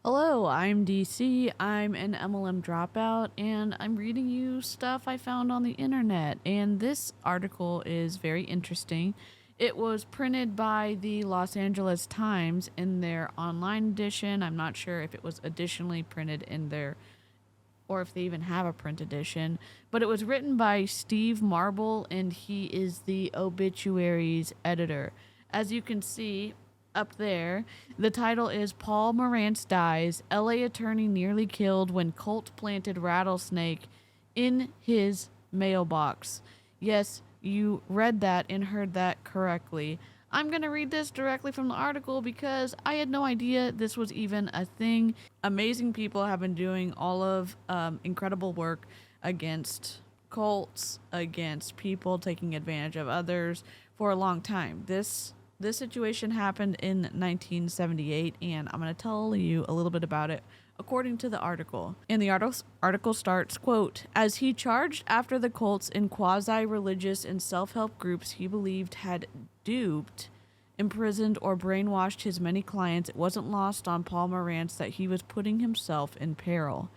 Hello, I'm DeeCee. I'm an MLM dropout, and I'm reading you stuff I found on the internet. And this article is very interesting. It was printed by the Los Angeles Times in their online edition. I'm not sure if it was additionally printed in their, or if they even have a print edition, but it was written by Steve Marble, and he is the obituaries editor. As you can see, up there, the title is Paul Morantz Dies, LA Attorney Nearly Killed When Cult Planted Rattlesnake in His Mailbox. Yes, you read that and heard that correctly. I'm going to read this directly from the article because I had no idea this was even a thing. Amazing people have been doing all of incredible work against cults, against people taking advantage of others for a long time. This situation happened in 1978, and I'm going to tell you a little bit about it according to the article. And the article starts, quote, as he charged after the cults in quasi-religious and self-help groups he believed had duped, imprisoned, or brainwashed his many clients, it wasn't lost on Paul Morantz that he was putting himself in peril.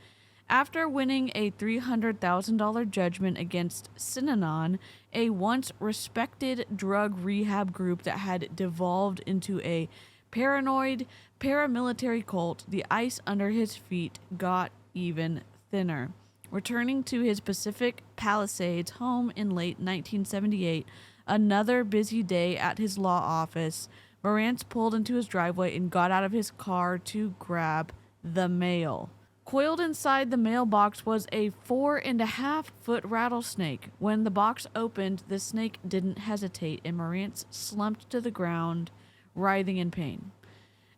After winning a $300,000 judgment against Synanon, a once respected drug rehab group that had devolved into a paranoid paramilitary cult, the ice under his feet got even thinner. Returning to his Pacific Palisades home in late 1978, another busy day at his law office, Morantz pulled into his driveway and got out of his car to grab the mail. Coiled inside the mailbox was a 4.5-foot rattlesnake. When the box opened, the snake didn't hesitate, and Morantz slumped to the ground, writhing in pain.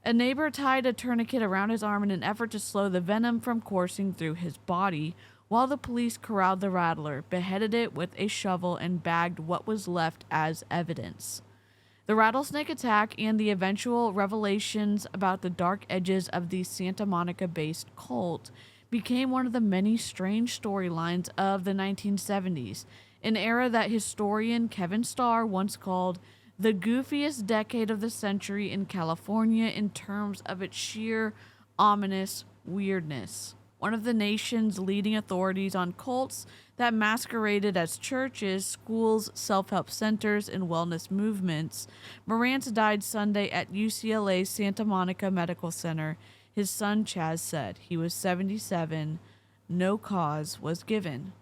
A neighbor tied a tourniquet around his arm in an effort to slow the venom from coursing through his body, while the police corralled the rattler, beheaded it with a shovel, and bagged what was left as evidence. The rattlesnake attack and the eventual revelations about the dark edges of the Santa Monica-based cult became one of the many strange storylines of the 1970s, an era that historian Kevin Starr once called the goofiest decade of the century in California in terms of its sheer, ominous weirdness. One of the nation's leading authorities on cults that masqueraded as churches, schools, self-help centers, and wellness movements, Morantz died Sunday at UCLA's Santa Monica Medical Center. His son Chaz said he was 77. No cause was given.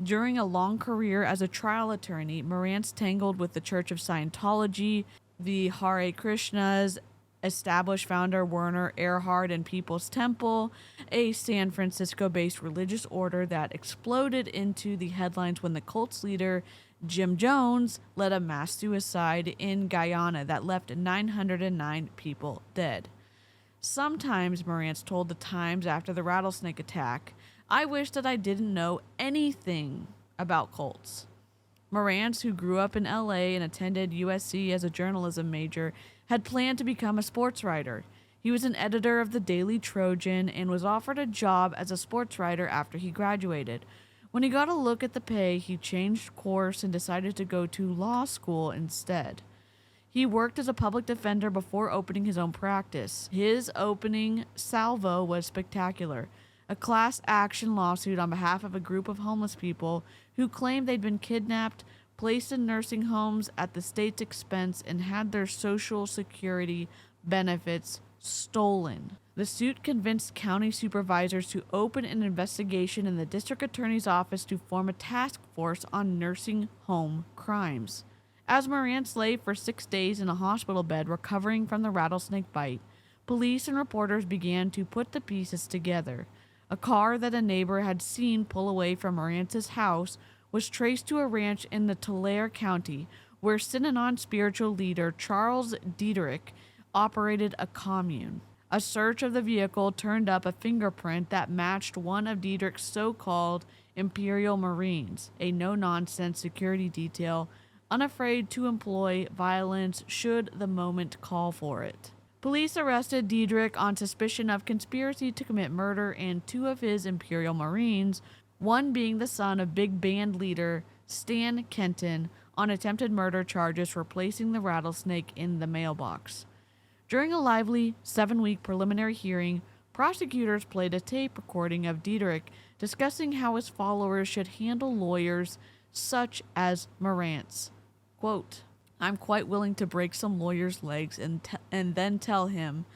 During a long career as a trial attorney, Morantz tangled with the Church of Scientology, the Hare Krishnas, established founder Werner Erhard and People's Temple, a San Francisco-based religious order that exploded into the headlines when the cult's leader, Jim Jones, led a mass suicide in Guyana that left 909 people dead. Sometimes, Morantz told the Times after the rattlesnake attack, I wish that I didn't know anything about cults. Morantz, who grew up in LA and attended USC as a journalism major, had planned to become a sports writer. He was an editor of the Daily Trojan and was offered a job as a sports writer after he graduated. When he got a look at the pay, he changed course and decided to go to law school instead. He worked as a public defender before opening his own practice. His opening salvo was spectacular. A class action lawsuit on behalf of a group of homeless people who claimed they'd been kidnapped, placed in nursing homes at the state's expense, and had their Social Security benefits stolen. The suit convinced county supervisors to open an investigation in the district attorney's office to form a task force on nursing home crimes. As Morantz lay for 6 days in a hospital bed recovering from the rattlesnake bite, police and reporters began to put the pieces together. A car that a neighbor had seen pull away from Morantz's house was traced to a ranch in the Tulare County, where Synanon spiritual leader Charles Dietrich operated a commune. A search of the vehicle turned up a fingerprint that matched one of Dietrich's so-called Imperial Marines, a no-nonsense security detail unafraid to employ violence should the moment call for it. Police arrested Dietrich on suspicion of conspiracy to commit murder, and 2 of his Imperial Marines, one being the son of big band leader Stan Kenton, on attempted murder charges for placing the rattlesnake in the mailbox. During a lively 7-week preliminary hearing, Prosecutors played a tape recording of DeeCee discussing how his followers should handle lawyers such as Morantz. Quote, "I'm quite willing to break some lawyer's legs and then tell him,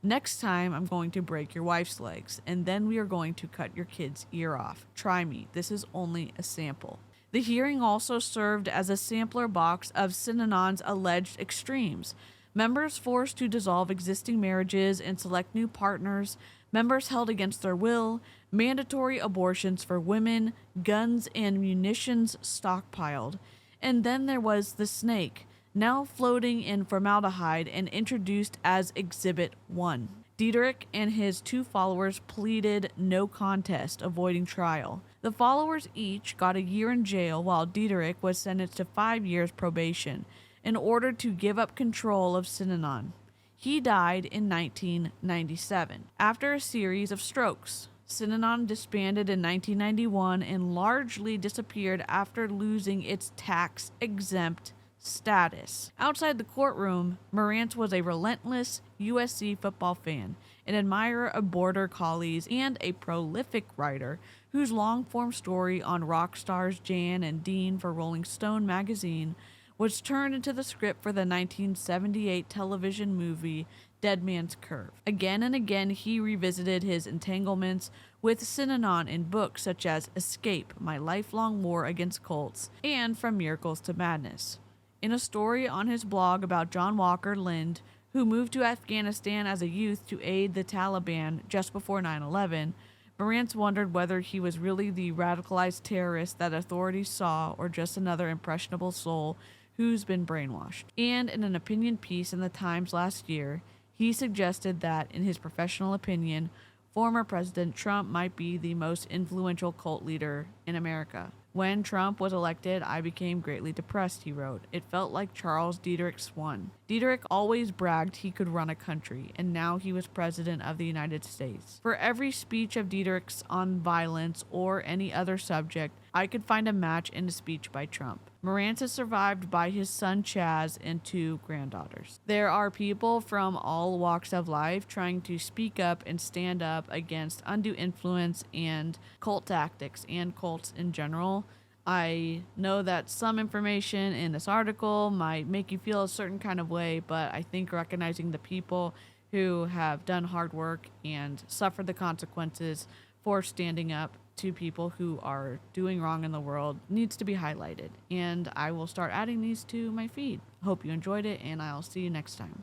next time I'm going to break your wife's legs, and then we are going to cut your kid's ear off. Try me. This is only a sample." The hearing also served as a sampler box of Synanon's alleged extremes. Members forced to dissolve existing marriages and select new partners, members held against their will, mandatory abortions for women, guns and munitions stockpiled. And then there was the snake, now floating in formaldehyde and introduced as Exhibit 1. DeeCee and his 2 followers pleaded no contest, avoiding trial. The followers each got a year in jail, while DeeCee was sentenced to 5 years probation in order to give up control of Synanon. He died in 1997 after a series of strokes. Synanon disbanded in 1991 and largely disappeared after losing its tax-exempt status. Outside the courtroom, Morantz was a relentless USC football fan, an admirer of border collies, and a prolific writer whose long-form story on rock stars Jan and Dean for Rolling Stone magazine was turned into the script for the 1978 television movie Dead Man's Curve. Again and again, he revisited his entanglements with Synanon in books such as Escape, My Lifelong War Against Cults, and From Miracles to Madness. In a story on his blog about John Walker Lind, who moved to Afghanistan as a youth to aid the Taliban just before 9/11, Morantz wondered whether he was really the radicalized terrorist that authorities saw or just another impressionable soul who's been brainwashed. And in an opinion piece in the Times last year, he suggested that, in his professional opinion, former President Trump might be the most influential cult leader in America. "When Trump was elected, I became greatly depressed," he wrote. "It felt like Charles Dietrich's won. Dietrich always bragged he could run a country, and now he was president of the United States. For every speech of Dietrich's on violence or any other subject, I could find a match in a speech by Trump." Morantz is survived by his son Chaz and 2 granddaughters. There are people from all walks of life trying to speak up and stand up against undue influence and cult tactics and cults in general. I know that some information in this article might make you feel a certain kind of way, but I think recognizing the people who have done hard work and suffered the consequences for standing up to people who are doing wrong in the world needs to be highlighted. And I will start adding these to my feed. Hope you enjoyed it, and I'll see you next time.